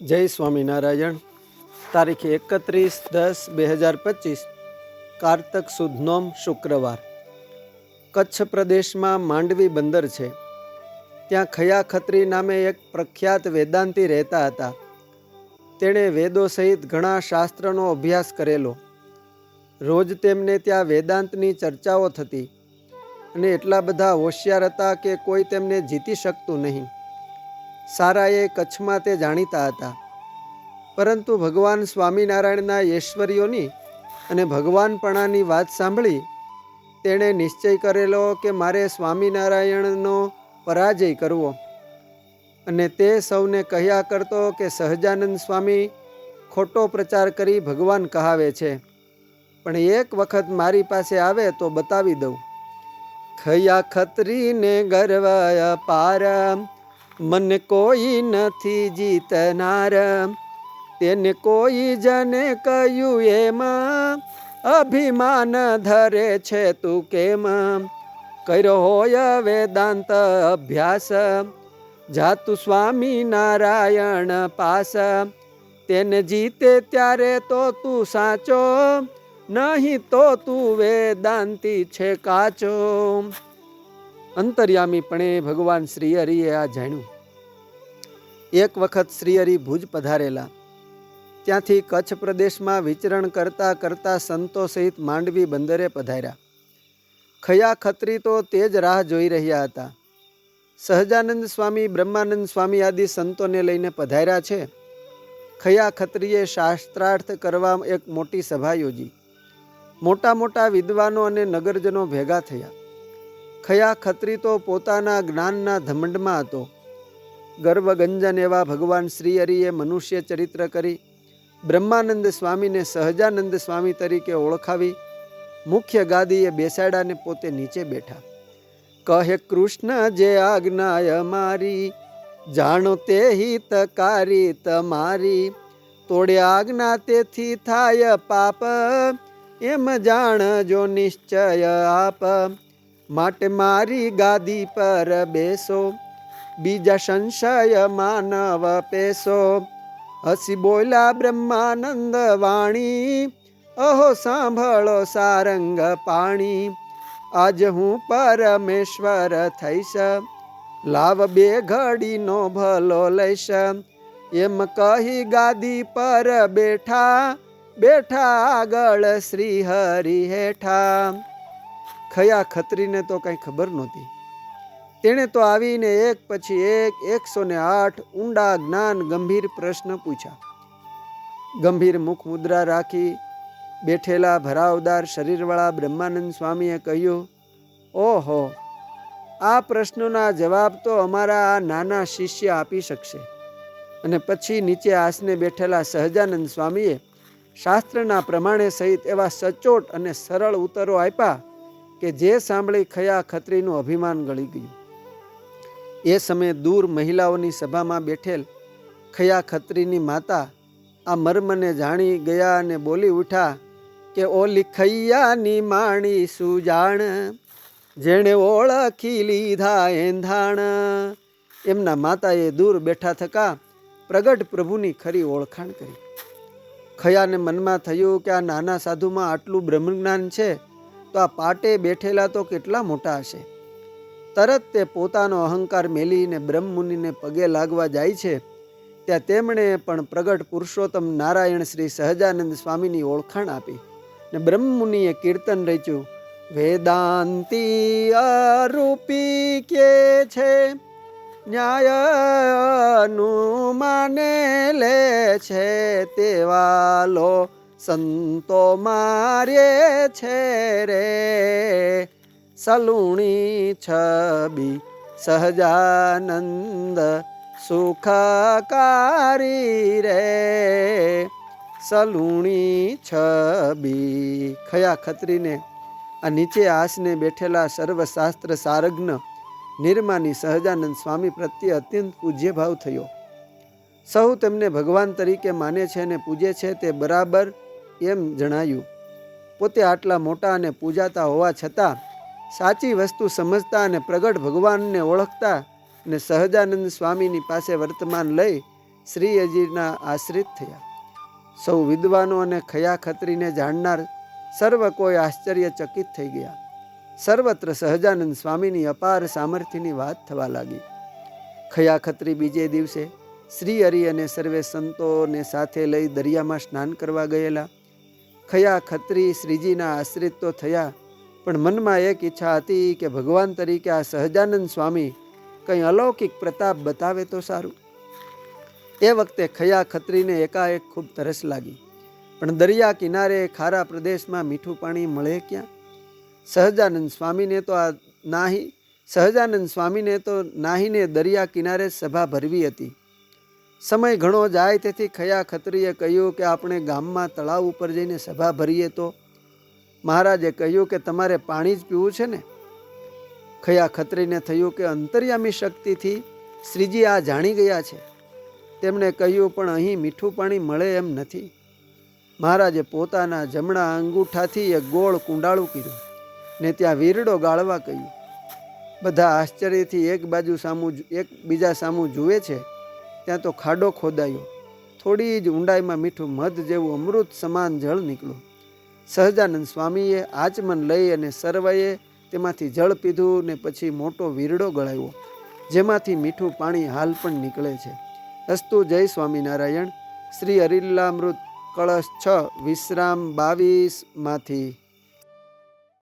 જય સ્વામિનારાયણ. તારીખ 31/10/2025 કારતક સુદ નોમ શુક્રવાર. કચ્છ પ્રદેશમાં માંડવી બંદર છે. ત્યાં ખયા ખત્રી નામે એક પ્રખ્યાત વેદાંતી રહેતા હતા. તેણે વેદો સહિત ઘણા શાસ્ત્રનો અભ્યાસ કરેલો. રોજ તેમને ત્યાં વેદાંતની ચર્ચાઓ થતી અને એટલા બધા હોશિયાર હતા કે કોઈ તેમને જીતી શકતું નહીં. સારા એ કચ્છમાં તે જાણીતા હતા. પરંતુ ભગવાન સ્વામિનારાયણના ઐશ્વર્યોની અને ભગવાનપણાની વાત સાંભળી તેણે નિશ્ચય કરેલો કે મારે સ્વામિનારાયણનો પરાજય કરવો. અને તે સૌને કહ્યા કરતો કે સહજાનંદ સ્વામી ખોટો પ્રચાર કરી ભગવાન કહાવે છે, પણ એક વખત મારી પાસે આવે તો બતાવી દઉં. ખયા ખત્રીને ગર્વ અપાર, મન કોઈ નથી જીતનાર. તેને કોઈ જને કહ્યું એમાં, અભિમાન ધરે છે તું કેમ. કર્યો હોય વેદાંત અભ્યાસ, જાતું સ્વામી નારાયણ પાસ. તેને જીતે ત્યારે તો તું સાચો, નહીં તો તું વેદાંતી છે કાચો. અંતર્યામીપણે ભગવાન શ્રીહરિએ આ જાણ્યું. એક વખત શ્રીહરિ ભુજ પધારેલા. ત્યાંથી કચ્છ પ્રદેશમાં વિચરણ કરતા કરતા સંતો સહિત માંડવી બંદરે પધાર્યા. ખયા ખત્રી તો તે જ રાહ જોઈ રહ્યા હતા. સહજાનંદ સ્વામી, બ્રહ્માનંદ સ્વામી આદિ સંતોને લઈને પધાર્યા છે. ખયા ખત્રીએ શાસ્ત્રાર્થ કરવા એક મોટી સભા યોજી. મોટા મોટા વિદ્વાનો અને નગરજનો ભેગા થયા. ખયા ખત્રી તો પોતાના જ્ઞાનના ધમંડમાં હતો. ગર્વગંજન એવા ભગવાન શ્રીહરિએ મનુષ્ય ચરિત્ર કરી બ્રહ્માનંદ સ્વામીને સહજાનંદ સ્વામી તરીકે ઓળખાવી મુખ્ય ગાદીએ બેસાડ્યાને પોતે નીચે બેઠા. કહે કૃષ્ણ જે આજ્ઞાય મારી, જાણો તે હિતકારી તમારી. તોડે આજ્ઞા તેથી થાય પાપ, એમ જાણજો નિશ્ચય આપ. માટે મારી ગાદી પર બેસો, બીજા સંશય માનવ પેસો. હસી બોલ્યા બ્રહ્માનંદ વાણી, અહો સાંભળો સારંગ પાણી. આજ હું પરમેશ્વર થઈશ, લાવ બે ઘડીનો ભલો લઈશ. એમ કહી ગાદી પર બેઠા, બેઠા આગળ શ્રી હરિ હેઠા. ખયા ખત્રીને તો કંઈ ખબર નહોતી. તેણે તો આવીને એક પછી એક 108 ઊંડા જ્ઞાન ગંભીર પ્રશ્ન પૂછ્યા. ગંભીર મુખ મુદ્રા રાખી બેઠેલા ભરાવદાર શરીરવાળા બ્રહ્માનંદ સ્વામીએ કહ્યું, ઓહો, આ પ્રશ્નોના જવાબ તો અમારા આ નાના શિષ્ય આપી શકશે. અને પછી નીચે આસને બેઠેલા સહજાનંદ સ્વામીએ શાસ્ત્રના પ્રમાણે સહિત એવા સચોટ અને સરળ ઉત્તરો આપ્યા કે જે સાંભળી ખયા ખત્રીનું અભિમાન ગળી ગયું. એ સમયે દૂર મહિલાઓની સભામાં બેઠેલ ખયા ખત્રીની માતા આ મર્મને જાણી ગયા અને બોલી ઉઠ્યા કે ઓલી ખૈયાની માણી સુજાણ, જેણે ઓળખી લીધા એંધાણ. એમના માતાએ દૂર બેઠા થકા પ્રગટ પ્રભુની ખરી ઓળખાણ કરી. ખયાને મનમાં થયું કે આ નાના સાધુમાં આટલું બ્રહ્મજ્ઞાન છે તો આ પાટે બેઠેલા તો કેટલા મોટા હશે. તરત તે પોતાનો અહંકાર મેલીને બ્રહ્મમુનિને પગે લાગવા જાય છે. ત્યાં તેમણે પણ પ્રગટ પુરુષોત્તમ નારાયણ શ્રી સહજાનંદ સ્વામીની ઓળખાણ આપી ને બ્રહ્મમુનિએ કીર્તન રચ્યું. વેદાંતી અરૂપી કે છે, ન્યાયનું માને લે છે. તેવાલો સંતો મારે છે રે, સલુણી છબી સહજાનંદ સુખકારી રે. સલુણી છબી. ખયા ખત્રીને આ નીચે આસને બેઠેલા સર્વશાસ્ત્ર સારજ્ઞ નિર્માની સહજાનંદ સ્વામી પ્રત્યે અત્યંત પૂજ્ય ભાવ થયો. સૌ તેમને ભગવાન તરીકે માને છે અને પૂજે છે તે બરાબર એમ જણાયું. પોતે આટલા મોટા અને પૂજાતા હોવા છતાં સાચી વસ્તુ સમજતા અને પ્રગટ ભગવાનને ઓળખતા અને સહજાનંદ સ્વામીની પાસે વર્તમાન લઈ શ્રી હરિના આશ્રિત થયા. સૌ વિદ્વાનો અને ખયા ખત્રીને જાણનાર સર્વ કોઈ આશ્ચર્યચકિત થઈ ગયા. સર્વત્ર સહજાનંદ સ્વામીની અપાર સામર્થ્યની વાત થવા લાગી. ખયા ખત્રી બીજે દિવસે શ્રી હરિ અને સર્વે સંતોને સાથે લઈ દરિયામાં સ્નાન કરવા ગયેલા. ખયા ખત્રી શ્રીજીના આશ્રિત તો થયા, પણ મનમાં એક ઈચ્છા હતી કે ભગવાન તરીકે આ સહજાનંદ સ્વામી કંઈ અલૌકિક પ્રતાપ બતાવે તો સારું. એ વખતે ખયા ખત્રીને એકાએક ખૂબ તરસ લાગી, પણ દરિયા કિનારે ખારા પ્રદેશમાં મીઠું પાણી મળે ક્યાં? સહજાનંદ સ્વામીને તો નાહીને દરિયા કિનારે સભા ભરવી હતી. સમય ઘણો જાય તેથી ખયા ખત્રીએ કહ્યું કે આપણે ગામમાં તળાવ ઉપર જઈને સભા ભરીએ તો. મહારાજે કહ્યું કે તમારે પાણી જ પીવું છે ને? ખયા ખત્રીને થયું કે અંતર્યામી શક્તિથી શ્રીજી આ જાણી ગયા છે. તેમણે કહ્યું, પણ અહીં મીઠું પાણી મળે એમ નથી. મહારાજે પોતાના જમણા અંગૂઠાથી એક ગોળ કુંડાળું કર્યું ને ત્યાં વીરડો ગાળવા કહ્યું. બધા આશ્ચર્યથી એકબીજા સામું જુએ છે. ત્યાં તો ખાડો ખોદાયો. થોડી જ ઊંડાઈમાં મીઠું મધ જેવું અમૃત સમાન જળ નીકળ્યું. સહજાનંદ સ્વામીએ આચમન લઈ અને સર્વેએ તેમાંથી જળ પીધું ને પછી મોટો વીરડો ગળાવ્યો, જેમાંથી મીઠું પાણી હાલ પણ નીકળે છે. અસ્તુ. જય સ્વામિનારાયણ. શ્રી હરિલીલામૃત કળશ 6 વિશ્રામ 22 માંથી